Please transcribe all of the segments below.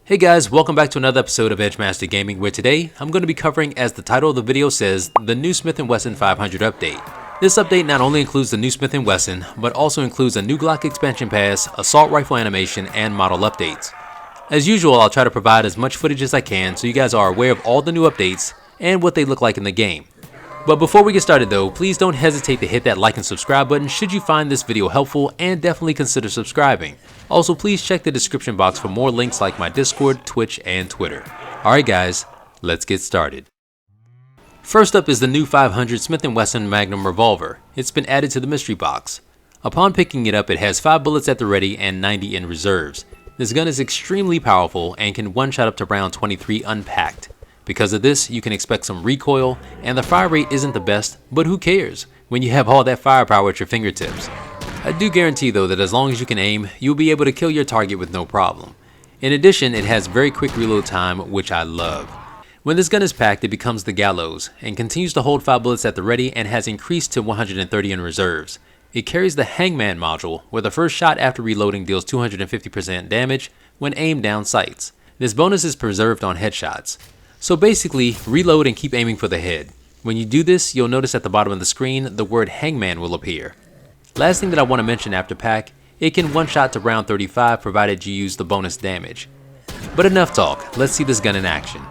Hey guys, welcome back to another episode of EdgeMasterGaming, where today I'm going to be covering, as the title of the video says, the new Smith & Wesson 500 update. This update not only includes the new Smith & Wesson, but also includes a new Glock expansion pass, assault rifle animation, and model updates. As usual, I'll try to provide as much footage as I can so you guys are aware of all the new updates and what they look like in the game. But before we get started though, please don't hesitate to hit that like and subscribe button should you find this video helpful, and definitely consider subscribing. Also, please check the description box for more links like my Discord, Twitch, and Twitter. Alright guys, let's get started. First up is the new 500 Smith & Wesson Magnum revolver. It's been added to the mystery box. Upon picking it up, it has 5 bullets at the ready and 90 in reserves. This gun is extremely powerful and can one-shot up to round 23 unpacked. Because of this, you can expect some recoil, and the fire rate isn't the best, but who cares when you have all that firepower at your fingertips. I do guarantee though that as long as you can aim, you'll be able to kill your target with no problem. In addition, it has very quick reload time, which I love. When this gun is packed, it becomes the gallows, and continues to hold 5 bullets at the ready and has increased to 130 in reserves. It carries the Hangman module, where the first shot after reloading deals 250% damage when aimed down sights. This bonus is preserved on headshots. So basically, reload and keep aiming for the head. When you do this, you'll notice at the bottom of the screen, the word Hangman will appear. Last thing that I want to mention after pack, it can one-shot to round 35 provided you use the bonus damage. But enough talk, let's see this gun in action.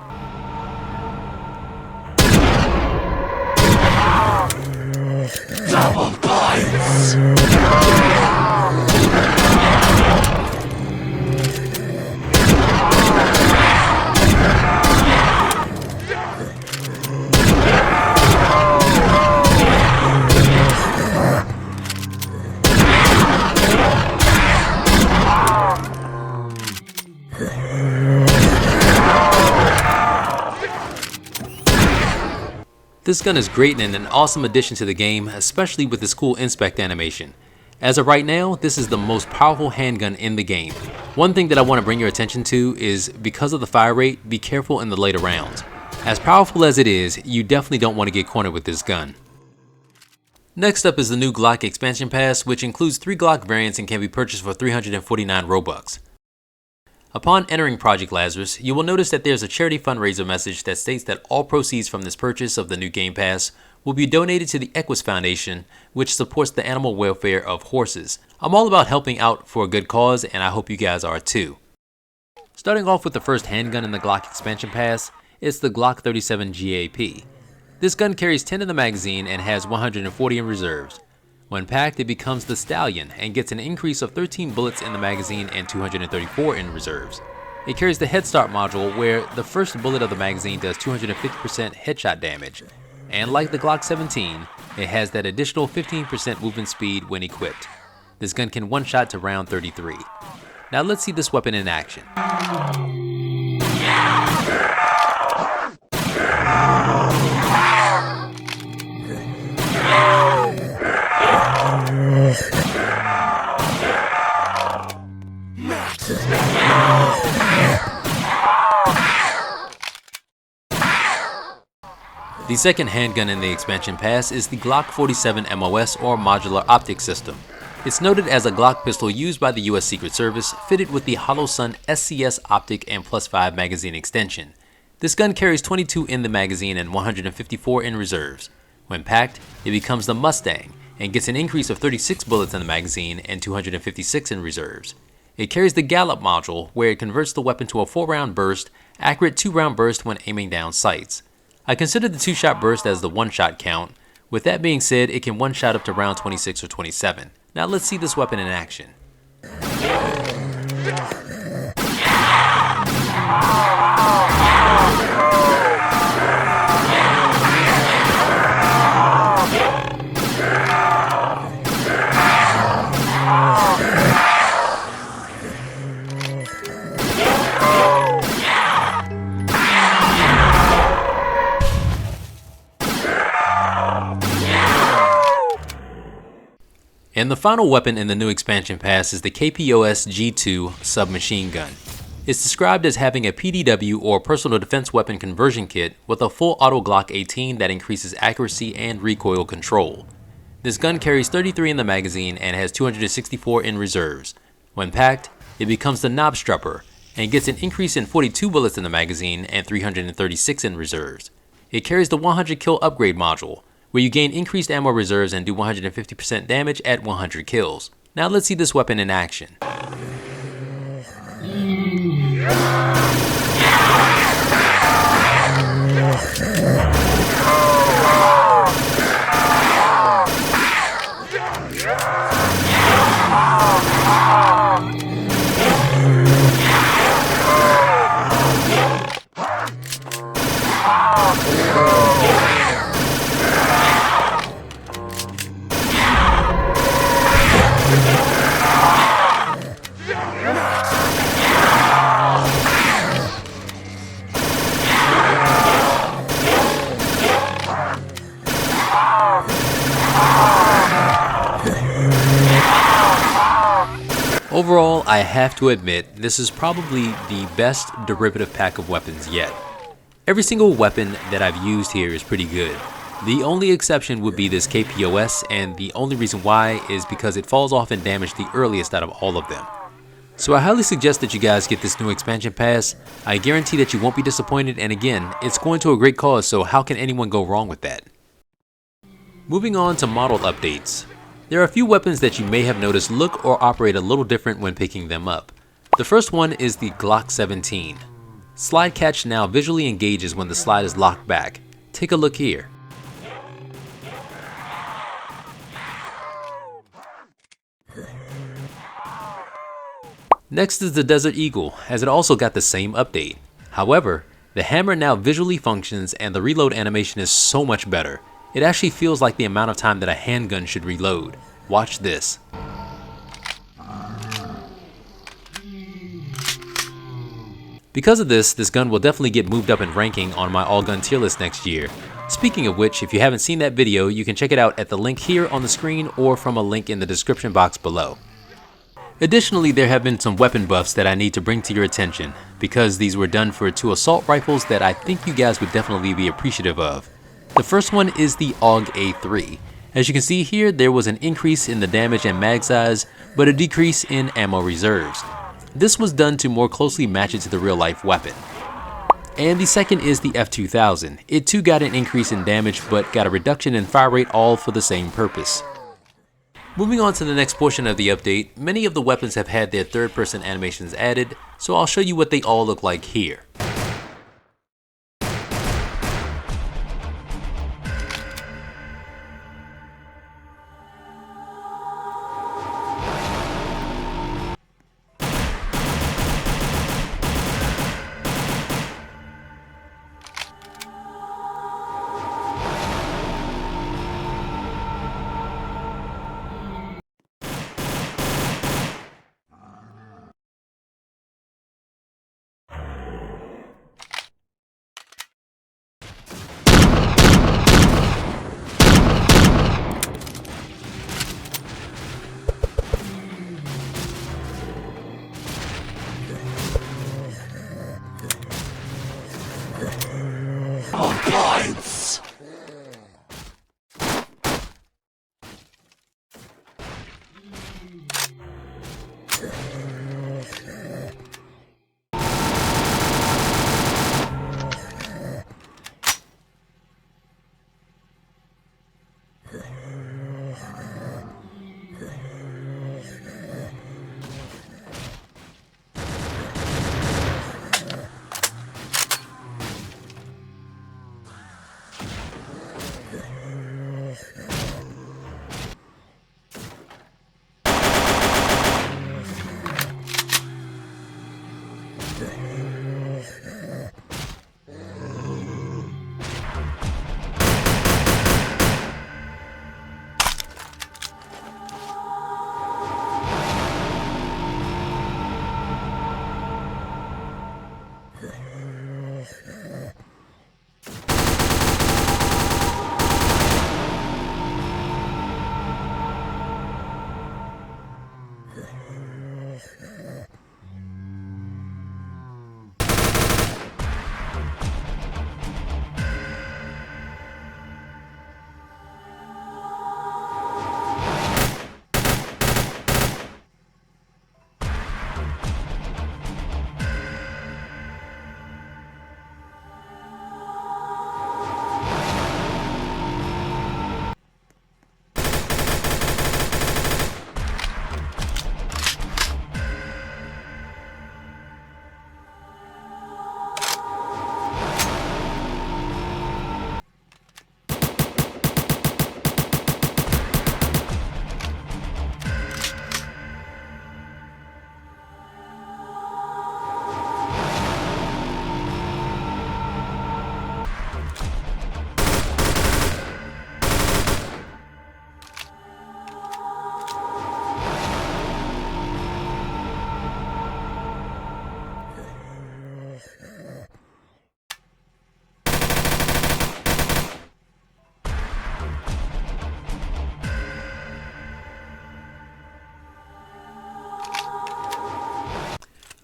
Double points! This gun is great and an awesome addition to the game, especially with this cool inspect animation. As of right now, this is the most powerful handgun in the game. One thing that I want to bring your attention to is, because of the fire rate, be careful in the later rounds. As powerful as it is, you definitely don't want to get cornered with this gun. Next up is the new Glock expansion pass, which includes 3 Glock variants and can be purchased for 349 Robux. Upon entering Project Lazarus, you will notice that there's a charity fundraiser message that states that all proceeds from this purchase of the new Game Pass will be donated to the Equus Foundation, which supports the animal welfare of horses. I'm all about helping out for a good cause, and I hope you guys are too. Starting off with the first handgun in the Glock expansion pass, it's the Glock 37 GAP. This gun carries 10 in the magazine and has 140 in reserves. When packed, it becomes the Stallion and gets an increase of 13 bullets in the magazine and 234 in reserves. It carries the Head Start module, where the first bullet of the magazine does 250% headshot damage. And like the Glock 17, it has that additional 15% movement speed when equipped. This gun can one-shot to round 33. Now let's see this weapon in action. The second handgun in the expansion pass is the Glock 47 MOS, or Modular Optic System. It's noted as a Glock pistol used by the US Secret Service, fitted with the HoloSun SCS optic and +5 magazine extension. This gun carries 22 in the magazine and 154 in reserves. When packed, it becomes the Mustang and gets an increase of 36 bullets in the magazine and 256 in reserves. It carries the Gallop module, where it converts the weapon to a 4-round burst, accurate 2-round burst when aiming down sights. I consider the 2-shot burst as the 1-shot count. With that being said, it can one-shot up to round 26 or 27. Now let's see this weapon in action. And the final weapon in the new expansion pass is the KPOS G2 submachine gun. It's described as having a PDW, or personal defense weapon conversion kit, with a full auto Glock 18 that increases accuracy and recoil control. This gun carries 33 in the magazine and has 264 in reserves. When packed, it becomes the Knobstrupper and gets an increase in 42 bullets in the magazine and 336 in reserves. It carries the 100 kill upgrade module, where you gain increased ammo reserves and do 150% damage at 100 kills. Now let's see this weapon in action. Overall, I have to admit, this is probably the best derivative pack of weapons yet. Every single weapon that I've used here is pretty good. The only exception would be this KPOS, and the only reason why is because it falls off in damage the earliest out of all of them. So I highly suggest that you guys get this new expansion pass. I guarantee that you won't be disappointed, and again, it's going to a great cause, so how can anyone go wrong with that? Moving on to model updates. There are a few weapons that you may have noticed look or operate a little different when picking them up. The first one is the Glock 17. Slide catch now visually engages when the slide is locked back. Take a look here. Next is the Desert Eagle, as it also got the same update. However, the hammer now visually functions and the reload animation is so much better. It actually feels like the amount of time that a handgun should reload. Watch this. Because of this gun will definitely get moved up in ranking on my all gun tier list next year. Speaking of which, if you haven't seen that video, you can check it out at the link here on the screen or from a link in the description box below. Additionally, there have been some weapon buffs that I need to bring to your attention, because these were done for 2 assault rifles that I think you guys would definitely be appreciative of. The first one is the Aug A3. As you can see here, there was an increase in the damage and mag size, but a decrease in ammo reserves. This was done to more closely match it to the real life weapon. And the second is the F2000. It too got an increase in damage, but got a reduction in fire rate, all for the same purpose. Moving on to the next portion of the update, many of the weapons have had their third-person animations added, so I'll show you what they all look like here. Compliance.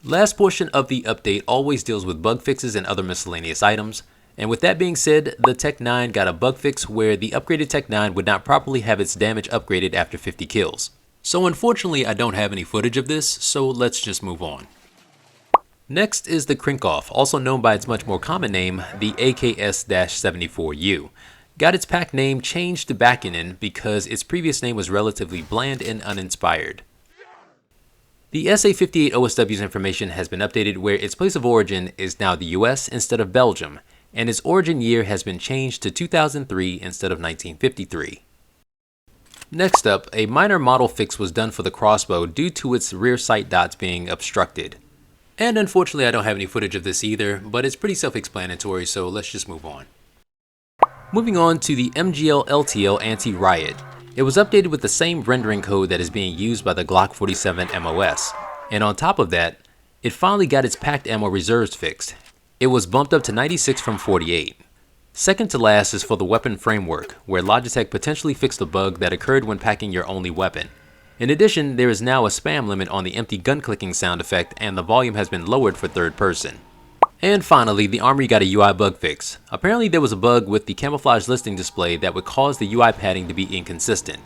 Last portion of the update always deals with bug fixes and other miscellaneous items. And with that being said, the Tec-9 got a bug fix where the upgraded Tec-9 would not properly have its damage upgraded after 50 kills. So unfortunately I don't have any footage of this, so let's just move on. Next is the Crinkoff, also known by its much more common name, the AKS-74u. Got its pack name changed to Backinen because its previous name was relatively bland and uninspired. The SA58 OSW's information has been updated where its place of origin is now the US instead of Belgium, and its origin year has been changed to 2003 instead of 1953. Next up, a minor model fix was done for the Crossbow due to its rear sight dots being obstructed. And unfortunately I don't have any footage of this either, but it's pretty self-explanatory, so let's just move on. Moving on to the MGL LTL Anti Riot. It was updated with the same rendering code that is being used by the Glock 47 MOS, and on top of that, it finally got its packed ammo reserves fixed. It was bumped up to 96 from 48. Second to last is for the weapon framework, where Logitech potentially fixed a bug that occurred when packing your only weapon. In addition, there is now a spam limit on the empty gun clicking sound effect, and the volume has been lowered for third person. And finally, the Armory got a UI bug fix. Apparently there was a bug with the camouflage listing display that would cause the UI padding to be inconsistent.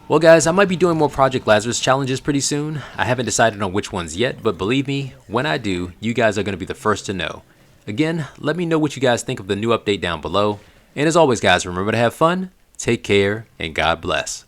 Well guys, I might be doing more Project Lazarus challenges pretty soon. I haven't decided on which ones yet, but believe me, when I do, you guys are going to be the first to know. Again, let me know what you guys think of the new update down below. And as always guys, remember to have fun, take care, and God bless.